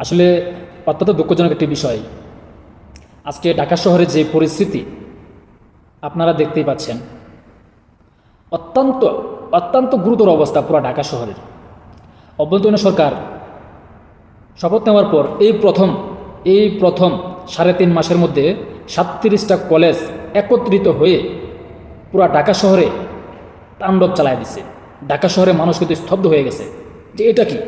আসলে অত্যন্ত দুঃখজনক একটি বিষয়। আজকে ঢাকা শহরে যে পরিস্থিতি আপনারা দেখতেই পাচ্ছেন, অত্যন্ত অত্যন্ত গুরুতর অবস্থা পুরো ঢাকা শহরের। অভ্যন্তরীণ সরকার শপথ নেওয়ার পর এই প্রথম 3.5 মাসের মধ্যে 37টা কলেজ একত্রিত হয়ে পুরো ঢাকা শহরে তাণ্ডব চালায় দিচ্ছে। ঢাকা শহরে মানুষ কিন্তু স্তব্ধ হয়ে গেছে যে এটা কি।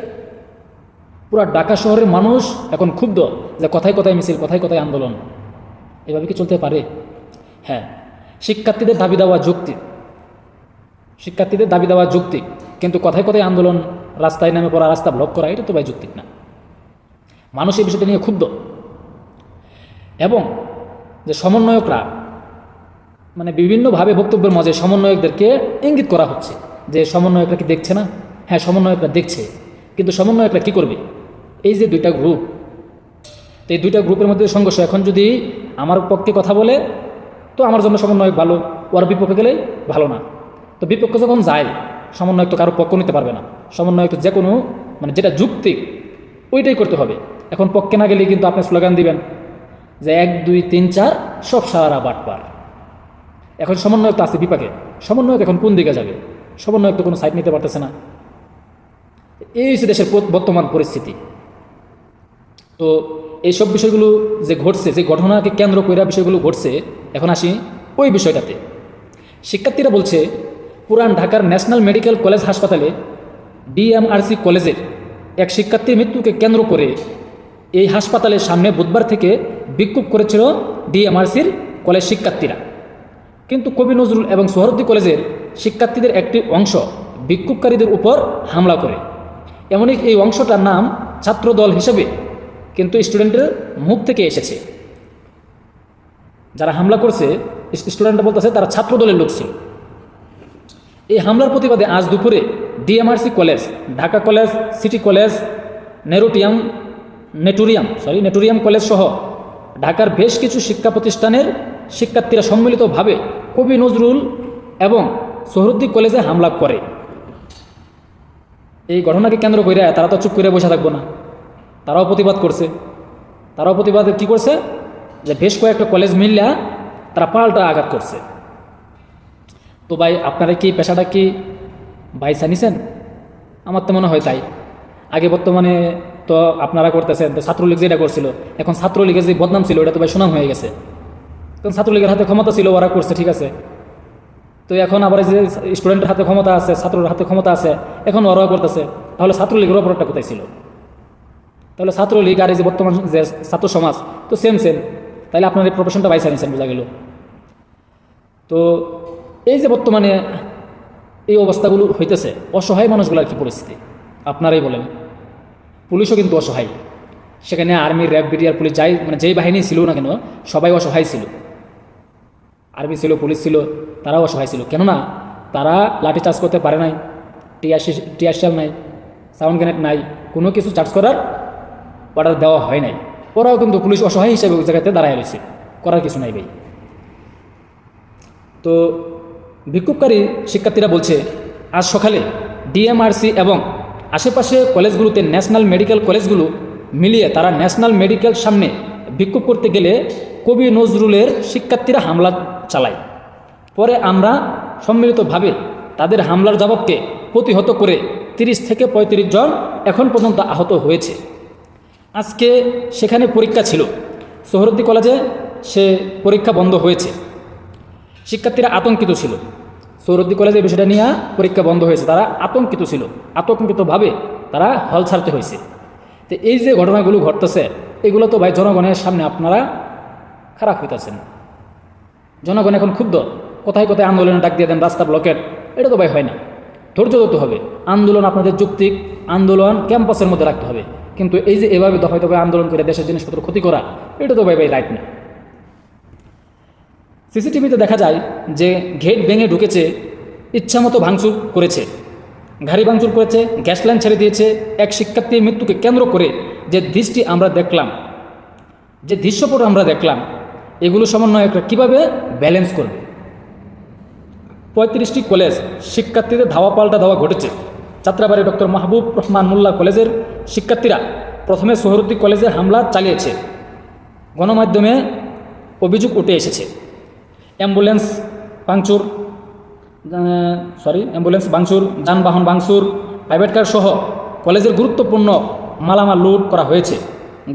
পুরা ঢাকা শহরের মানুষ এখন ক্ষুব্ধ যে কথায় কথায় মিছিল, কথায় কথায় আন্দোলন। এভাবে কি চলতে পারে? হ্যাঁ, শিক্ষার্থীদের দাবি দেওয়া যৌক্তিক, কিন্তু কথায় কথায় আন্দোলন, রাস্তায় নেমে পড়া, রাস্তা ব্লক করা, এটা তো ভাই যৌক্তিক না। মানুষ এই বিষয়টা নিয়ে ক্ষুব্ধ। এবং যে সমন্বয়করা মানে বিভিন্নভাবে বক্তব্যের মাঝে সমন্বয়কদেরকে ইঙ্গিত করা হচ্ছে যে সমন্বয়করা কি দেখছে না? হ্যাঁ, সমন্বয়করা দেখছে, কিন্তু সমন্বয়করা কি করবে? এই যে দুইটা গ্রুপ, তো এই দুইটা গ্রুপের মধ্যে সংঘর্ষ। এখন যদি আমার পক্ষে কথা বলে তো আমার জন্য সমন্বয়ক ভালো, ওর বিপক্ষে গেলে ভালো না। তো বিপক্ষে যখন যায়, সমন্বয়ক তো কারো পক্ষ নিতে পারবে না। সমন্বয়ক তো যে কোনো মানে যেটা যুক্তিক ওইটাই করতে হবে। এখন পক্ষে না গেলে কিন্তু আপনি স্লোগান দিবেন যে 1 2 3 4 সব সারা বাটপার। এখন সমন্বয়ক তো আছে বিপাকে, সমন্বয়ক এখন কোন দিকে যাবে? সমন্বয়ক তো কোনো সাইড নিতে পারতেছে না। এই হচ্ছে দেশের বর্তমান পরিস্থিতি। তো এইসব বিষয়গুলো যে ঘটছে, যে ঘটনাকে কেন্দ্র করে বিষয়গুলো ঘটছে, এখন আসি ওই বিষয়টাতে। শিক্ষার্থীরা বলছে পুরান ঢাকার ন্যাশনাল মেডিকেল কলেজ হাসপাতালে ডিএমআরসি কলেজের এক শিক্ষার্থীর মৃত্যুকে কেন্দ্র করে এই হাসপাতালের সামনে বুধবার থেকে বিক্ষোভ করেছিল ডিএমআরসির কলেজ শিক্ষার্থীরা। কিন্তু কবি নজরুল এবং সোহরাওয়ার্দী কলেজের শিক্ষার্থীদের একটি অংশ বিক্ষোভকারীদের উপর হামলা করে। এমনই এই অংশটার নাম ছাত্রদল হিসেবে কিন্তু স্টুডেন্টের মুখ থেকে এসেছে। যারা হামলা করছে স্টুডেন্টরা বলতেছে তারা ছাত্রদলের লোক ছিল। এই হামলার প্রতিবাদে আজ দুপুরে DMRC college, Dhaka college, city college, নেটুরিয়াম কলেজ সহ ঢাকার বেশ কিছু শিক্ষা প্রতিষ্ঠানের শিক্ষার্থীরা সম্মিলিতভাবে কবি নজরুল এবং সোহরাওয়ার্দী কলেজে হামলা করে। এই ঘটনাকে কেন্দ্র করে তারা তো চুপ করে বসে থাকবো না, তারাও প্রতিবাদ করছে। তারাও প্রতিবাদে কী করছে যে বেশ কয়েকটা কলেজ মিললে তারা পাল্টা আঘাত করছে। তো ভাই, আপনারা কি পেশাটা কি বাইসা নিছেন? আমার তো মনে হয় তাই। আগে বর্তমানে তো আপনারা করতেছেন, তো ছাত্রলীগ যেটা করছিল, এখন ছাত্রলীগের যে বদনাম ছিল ওটা তো ভাই সুনাম হয়ে গেছে। তখন ছাত্রলীগের হাতে ক্ষমতা ছিল, ওরা করছে, ঠিক আছে। তো এখন আবার যে স্টুডেন্টের হাতে ক্ষমতা আছে, ছাত্রের হাতে ক্ষমতা আছে, এখন ওরাও করতেছে। তাহলে ছাত্রলীগের অপরাধটা কোথায় ছিল? তাহলে ছাত্রলীগ আর এই যে বর্তমান যে ছাত্র সমাজ তো সেম। তাহলে আপনার এই প্রফেশনটা বাইসা নিয়েছেন, বোঝা গেল। তো এই যে বর্তমানে এই অবস্থাগুলো হইতেছে, অসহায় মানুষগুলোর কি পরিস্থিতি আপনারাই বলেন। পুলিশও কিন্তু অসহায়। সেখানে আর্মি, র্যাব, বিডিআর, পুলিশ যেই বাহিনী ছিল না কেন, সবাই অসহায় ছিল। আর্মি ছিল, পুলিশ ছিল, তারাও অসহায় ছিল। কেননা তারা লাঠি চার্জ করতে পারে নাই, টিয়ারশেল নাই, সাউন্ড গ্রেনেড নাই, কোনো কিছু চার্জ করার অর্ডার দেওয়া হয় নাই। ওরাও কিন্তু পুলিশ অসহায় হিসেবে ওই জায়গাতে দাঁড়ায় রয়েছে, করার কিছু নাই ভাই। তো বিক্ষোভকারী শিক্ষার্থীরা বলছে আজ সকালে ডিএমআরসি এবং আশেপাশে কলেজগুলোতে ন্যাশনাল মেডিকেল কলেজগুলো মিলিয়ে তারা ন্যাশনাল মেডিকেল সামনে বিক্ষোভ করতে গেলে কবি নজরুলের শিক্ষার্থীরা হামলা চালায়। পরে আমরা সম্মিলিতভাবে তাদের হামলার জবাবকে প্রতিহত করে 30 থেকে 35 জন এখন পর্যন্ত আহত হয়েছে। আজকে সেখানে পরীক্ষা ছিল, সোহরাওয়ার্দী কলেজে সে পরীক্ষা বন্ধ হয়েছে। শিক্ষার্থীরা আতঙ্কিত ছিল। সোহরাওয়ার্দী কলেজে বিষয়টা নিয়ে পরীক্ষা বন্ধ হয়েছে, তারা আতঙ্কিত ছিল, আতঙ্কিতভাবে তারা হল ছাড়তে হয়েছে। তো এই যে ঘটনাগুলো ঘটতেছে, এগুলো তো ভাই জনগণের সামনে আপনারা খারাপ হইতেছেন। জনগণ এখন ক্ষুব্ধ, কোথায় কোথায় আন্দোলনে ডাক দিয়ে দেন, রাস্তা ব্লকের। এটা তো ভাই হয় না। ধৈর্য ধরতে হবে। আন্দোলন আপনাদের যৌক্তিক, আন্দোলন ক্যাম্পাসের মধ্যে রাখতে হবে। কিন্তু এই যে এভাবে দফায় দফায় আন্দোলন করে দেশের জিনিসপত্র ক্ষতি করা, এটা তো ভাই রাইট না। সিসিটিভিতে দেখা যায় যে গেট ভেঙে ঢুকেছে, ইচ্ছামতো ভাঙচুর করেছে, গাড়ি ভাঙচুর করেছে, গ্যাস লাইন ছেড়ে দিয়েছে। এক শিক্ষার্থীর মৃত্যুকে কেন্দ্র করে যে দৃশ্যপট আমরা দেখলাম, এগুলো সমন্বয়করা কীভাবে ব্যালেন্স করবে? 35টি কলেজ শিক্ষার্থীদের ধাওয়া পাল্টা ধাওয়া ঘটেছে। যাত্রাবাড়ি ডক্টর মাহবুব রহমান মোল্লা কলেজের শিক্ষার্থীরা প্রথমে সোহরউদ্দি কলেজে হামলা চালিয়েছে, গণমাধ্যমে অভিযোগ উঠে এসেছে। অ্যাম্বুলেন্স ভাঙচুর, যানবাহন ভাঙচুর, প্রাইভেট কার সহ কলেজের গুরুত্বপূর্ণ মালামাল লুট করা হয়েছে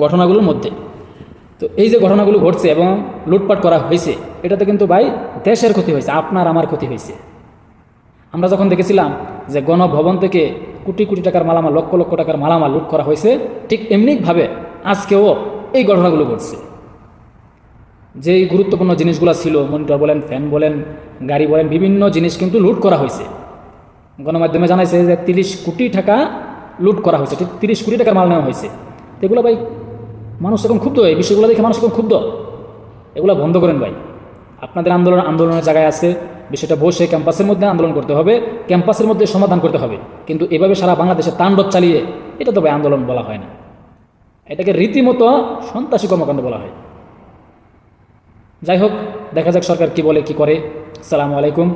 ঘটনাগুলোর মধ্যে। তো এই যে ঘটনাগুলো ঘটছে এবং লুটপাট করা হয়েছে, এটাতে কিন্তু ভাই দেশের ক্ষতি হয়েছে, আপনার আমার ক্ষতি হয়েছে। আমরা যখন দেখেছিলাম যে গণভবন থেকে কোটি কোটি টাকার মালামাল, লক্ষ লক্ষ টাকার মালামাল লুট করা হয়েছে, ঠিক এমনিভাবে আজকেও এই ঘটনাগুলো ঘটছে। যেই গুরুত্বপূর্ণ জিনিসগুলো ছিল, মনিটর বলেন, ফ্যান বলেন, গাড়ি বলেন, বিভিন্ন জিনিস কিন্তু লুট করা হয়েছে। গণমাধ্যমে জানাইছে যে 30 কোটি টাকা লুট করা হয়েছে, ঠিক 30 কোটি টাকার মাল নেওয়া হয়েছে। তো এগুলো ভাই মানুষ এখন ক্ষুব্ধ, এই বিষয়গুলো দেখে মানুষ এখন ক্ষুব্ধ। এগুলো বন্ধ করেন ভাই। আপনাদের আন্দোলনের জায়গায় আছে, বিষয়টা বসে ক্যাম্পাসের মধ্যে আন্দোলন করতে হবে, ক্যাম্পাসের মধ্যে সমাধান করতে হবে। কিন্তু এভাবে সারা বাংলাদেশে তাণ্ডব চালিয়ে এটা তো ভাই আন্দোলন বলা হয় না, এটাকে রীতিমতো সন্ত্রাসী কর্মকাণ্ড বলা হয়। যাই হোক, দেখা যাক সরকার কি বলে কি করে। আসসালামু আলাইকুম।